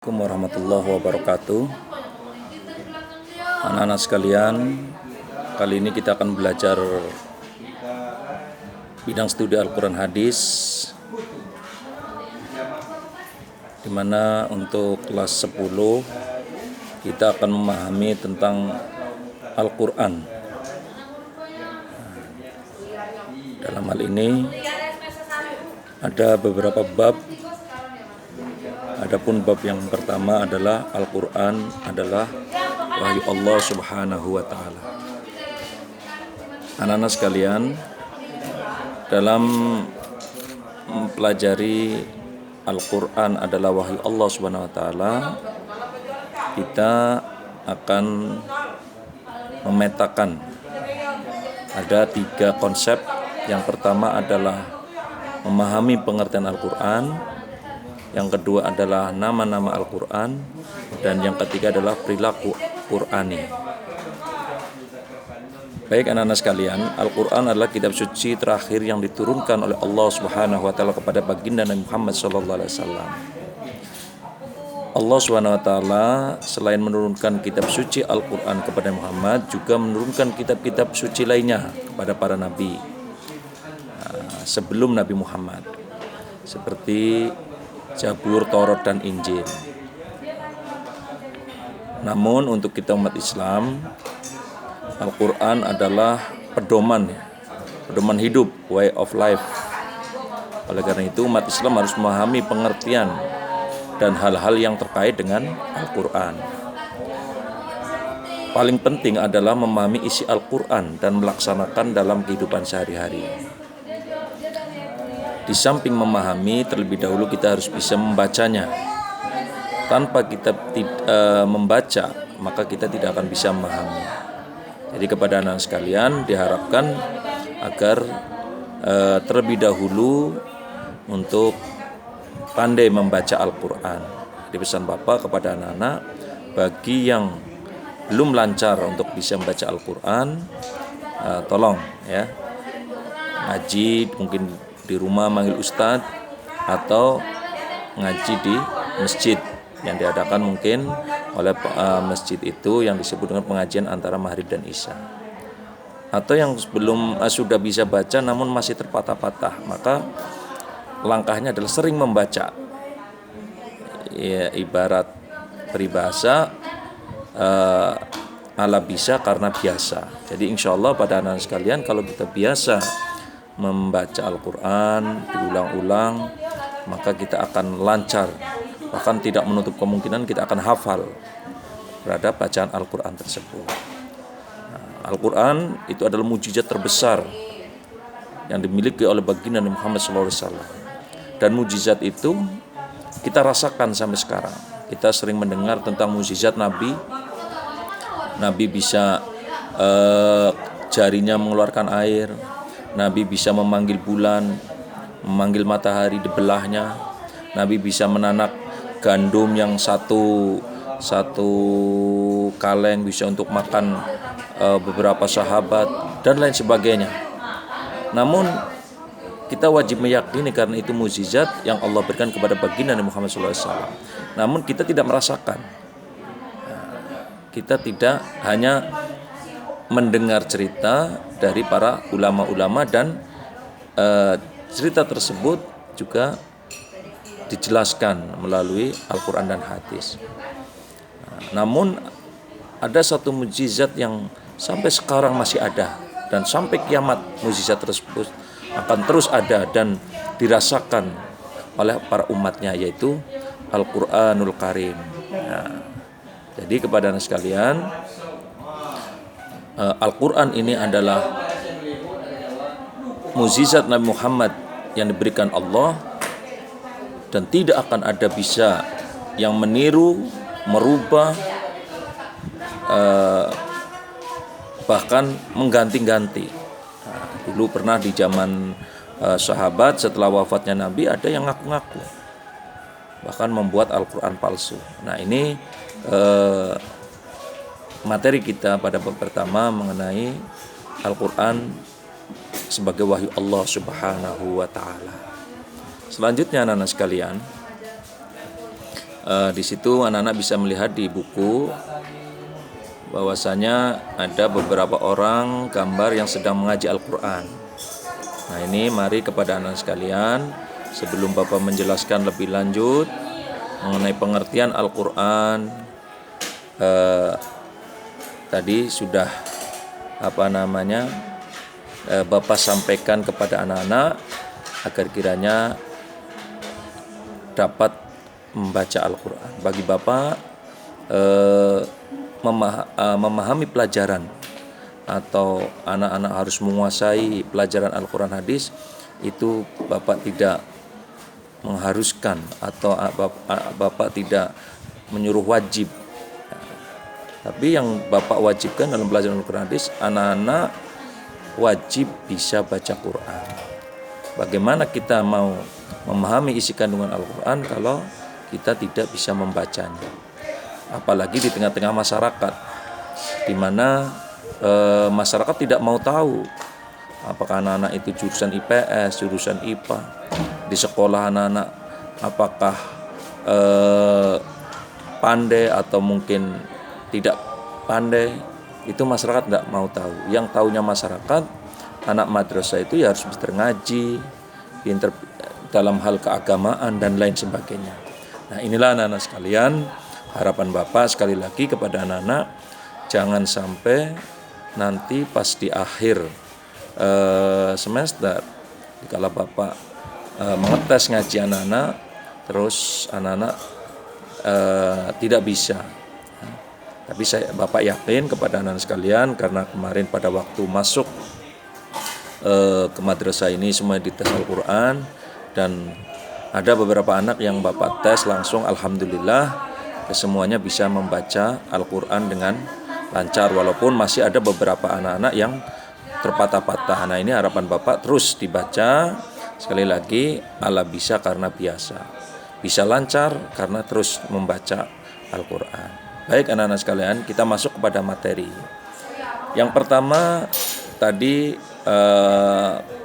Assalamualaikum warahmatullahi wabarakatuh. Anak-anak sekalian, kali ini kita akan belajar bidang studi Al-Quran Hadis, di mana untuk kelas 10 kita akan memahami tentang Al-Quran. Dalam hal ini ada beberapa bab. Adapun bab yang pertama adalah Al-Quran adalah wahyu Allah Subhanahu wa Ta'ala. Anak-anak sekalian, dalam mempelajari Al-Quran adalah wahyu Allah Subhanahu wa Ta'ala, kita akan memetakan ada 3 konsep. Yang pertama adalah memahami pengertian Al-Quran, yang kedua adalah nama-nama Al-Quran, dan yang ketiga adalah perilaku Qurani. Baik anak-anak sekalian, Al-Quran adalah kitab suci terakhir yang diturunkan oleh Allah Subhanahu wa Ta'ala kepada baginda Nabi Muhammad SAW. Allah Subhanahu wa Ta'ala selain menurunkan kitab suci Al-Quran kepada Muhammad, juga menurunkan kitab-kitab suci lainnya kepada para nabi sebelum Nabi Muhammad, seperti Zabur, Taurat, dan Injil. Namun untuk kita umat Islam, Al-Quran adalah pedoman hidup, way of life. Oleh karena itu umat Islam harus memahami pengertian dan hal-hal yang terkait dengan Al-Quran. Paling penting adalah memahami isi Al-Quran dan melaksanakan dalam kehidupan sehari-hari. Di samping memahami, terlebih dahulu kita harus bisa membacanya. Tanpa kita membaca, maka kita tidak akan bisa memahami. Jadi kepada anak sekalian diharapkan agar terlebih dahulu untuk pandai membaca Al-Quran. Jadi pesan Bapak kepada anak-anak, bagi yang belum lancar untuk bisa membaca Al-Quran, tolong ya, ngaji mungkin di rumah manggil ustadz, atau ngaji di masjid yang diadakan mungkin oleh masjid itu yang disebut dengan pengajian antara maghrib dan isya. Atau yang belum sudah bisa baca namun masih terpatah-patah, maka langkahnya adalah sering membaca. Ya, ibarat peribahasa ala bisa karena biasa. Jadi insya Allah pada anak sekalian, kalau kita biasa membaca Al-Quran diulang-ulang, maka kita akan lancar, bahkan tidak menutup kemungkinan kita akan hafal terhadap bacaan Al-Quran tersebut. Al-Quran itu adalah mukjizat terbesar yang dimiliki oleh baginda Nabi Muhammad SAW, dan mukjizat itu kita rasakan sampai sekarang. Kita sering mendengar tentang mukjizat Nabi bisa jarinya mengeluarkan air, Nabi bisa memanggil bulan, memanggil matahari dibelahnya, Nabi bisa menanak gandum yang satu kaleng bisa untuk makan beberapa sahabat, dan lain sebagainya. Namun kita wajib meyakini karena itu mukjizat yang Allah berikan kepada baginda Nabi Muhammad SAW. Namun kita tidak merasakan. Kita tidak hanya mendengar cerita dari para ulama-ulama, dan cerita tersebut juga dijelaskan melalui Al-Quran dan hadis. Namun ada satu mukjizat yang sampai sekarang masih ada, dan sampai kiamat mukjizat tersebut akan terus ada dan dirasakan oleh para umatnya, yaitu Al-Quranul Karim. Jadi kepada anak sekalian, Al-Quran ini adalah mukjizat Nabi Muhammad yang diberikan Allah, dan tidak akan ada bisa yang meniru, merubah, bahkan mengganti-ganti. Dulu pernah di zaman sahabat, setelah wafatnya Nabi, ada yang ngaku-ngaku, bahkan membuat Al-Quran palsu. Nah, ini materi kita pada bab pertama mengenai Al-Quran sebagai wahyu Allah Subhanahu wa Ta'ala. Selanjutnya anak-anak sekalian, Di situ anak-anak bisa melihat di buku bahwasanya ada beberapa orang gambar yang sedang mengaji Al-Quran. Nah ini mari kepada anak sekalian, sebelum Bapak menjelaskan lebih lanjut mengenai pengertian Al-Quran, tadi sudah Bapak sampaikan kepada anak-anak agar kiranya dapat membaca Al-Quran. Bagi Bapak memahami pelajaran atau anak-anak harus menguasai pelajaran Al-Quran hadis, itu Bapak tidak mengharuskan atau Bapak tidak menyuruh wajib. Tapi yang Bapak wajibkan dalam pelajaran Al-Quran hadis, anak-anak wajib bisa baca Quran. Bagaimana kita mau memahami isi kandungan Al-Quran kalau kita tidak bisa membacanya? Apalagi di tengah-tengah masyarakat, di mana masyarakat tidak mau tahu apakah anak-anak itu jurusan IPS, jurusan IPA. Di sekolah anak-anak apakah pandai atau mungkin tidak pandai, itu masyarakat tidak mau tahu. Yang tahunya masyarakat, anak madrasah itu ya harus pintar ngaji, pintar dalam hal keagamaan dan lain sebagainya. Nah inilah anak-anak sekalian, harapan Bapak sekali lagi kepada anak-anak, jangan sampai nanti pas di akhir semester, kalau Bapak mengetes ngaji anak-anak, terus anak-anak tidak bisa. Tapi Bapak yakin kepada anak-anak sekalian, karena kemarin pada waktu masuk ke madrasah ini semua dites Al-Quran, dan ada beberapa anak yang Bapak tes langsung, alhamdulillah kesemuanya bisa membaca Al-Quran dengan lancar, walaupun masih ada beberapa anak-anak yang terpatah-patah. Nah ini harapan Bapak terus dibaca, sekali lagi Allah bisa karena biasa, bisa lancar karena terus membaca Al-Quran. Baik anak-anak sekalian, kita masuk kepada materi. Yang pertama tadi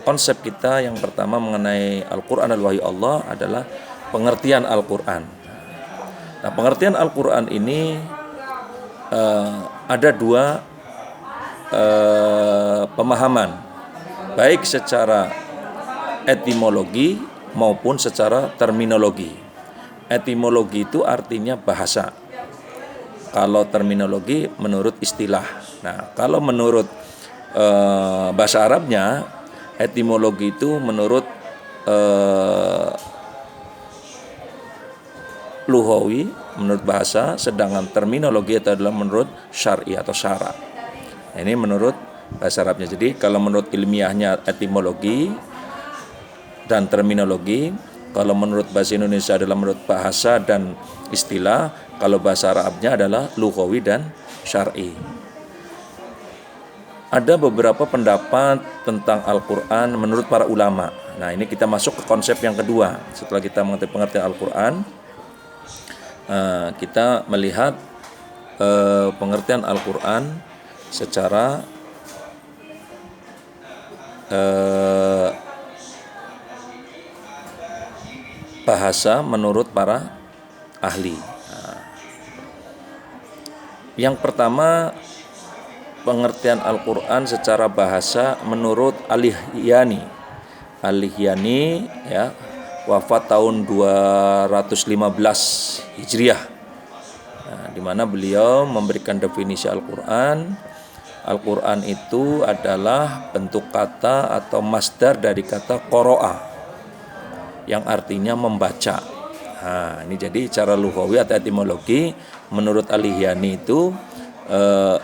konsep kita yang pertama mengenai Al-Quran al-Wahyu Allah adalah pengertian Al-Quran. Nah pengertian Al-Quran ini ada dua pemahaman, baik secara etimologi maupun secara terminologi. Etimologi itu artinya bahasa. Kalau terminologi menurut istilah. Nah, kalau menurut bahasa Arabnya, etimologi itu menurut lughawi, menurut bahasa, sedangkan terminologi itu adalah menurut syar'i atau syara. Nah, ini menurut bahasa Arabnya. Jadi kalau menurut ilmiahnya etimologi dan terminologi, kalau menurut bahasa Indonesia adalah menurut bahasa dan istilah, kalau bahasa Arabnya adalah lughawi dan syar'i. Ada beberapa pendapat tentang Al-Quran menurut para ulama. Nah ini kita masuk ke konsep yang kedua. Setelah kita mengerti pengertian Al-Quran, kita melihat pengertian Al-Quran secara bahasa menurut para ahli. Yang pertama, pengertian Al-Quran secara bahasa menurut Al-Lihyani. Al-Lihyani ya, wafat tahun 215 Hijriah. Nah, di mana beliau memberikan definisi Al-Quran. Al-Quran itu adalah bentuk kata atau masdar dari kata qoro'a, yang artinya membaca. Nah, ini jadi cara lughawi atau etimologi menurut Al-Lihyani itu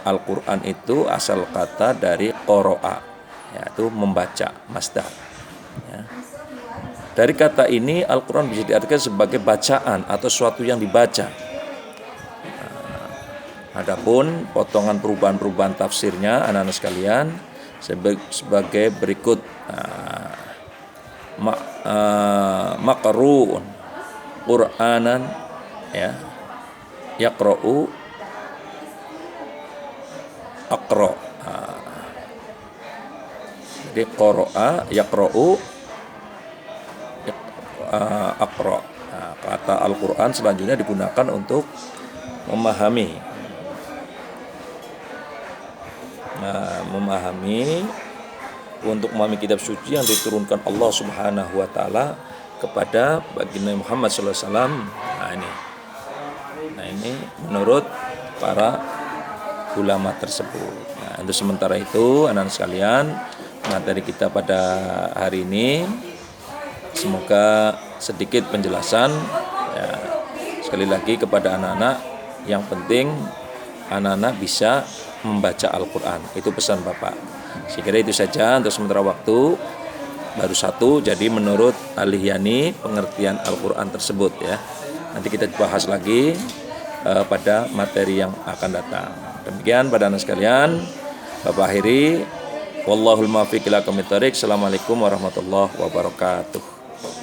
Al-Quran itu asal kata dari qoro'a, yaitu membaca, masdar. Ya. Dari kata ini Al-Quran bisa diartikan sebagai bacaan atau sesuatu yang dibaca. Adapun potongan perubahan-perubahan tafsirnya anak-anak sekalian sebagai berikut. Maqru'un Qur'anan ya, yaqra'u aqra. Jadi qara'a yaqra'u aqra. kata Al-Quran selanjutnya digunakan untuk memahami. Nah, untuk memahami kitab suci yang diturunkan Allah Subhanahu wa taala kepada baginda Muhammad sallallahu alaihi wasallam. Nah, ini menurut para ulama tersebut. Nah, untuk sementara itu anak-anak sekalian, materi kita pada hari ini semoga sedikit penjelasan ya, sekali lagi kepada anak-anak, yang penting anak-anak bisa membaca Al-Quran, itu pesan Bapak. Saya kira itu saja untuk sementara waktu, baru satu. Jadi menurut Al-Ihyani pengertian Al-Quran tersebut ya, nanti kita bahas lagi pada materi yang akan datang. Demikian pada anak sekalian, Bapak akhiri, wallahul muwaffiq ila aqwamit thoriq. Assalamualaikum warahmatullahi wabarakatuh.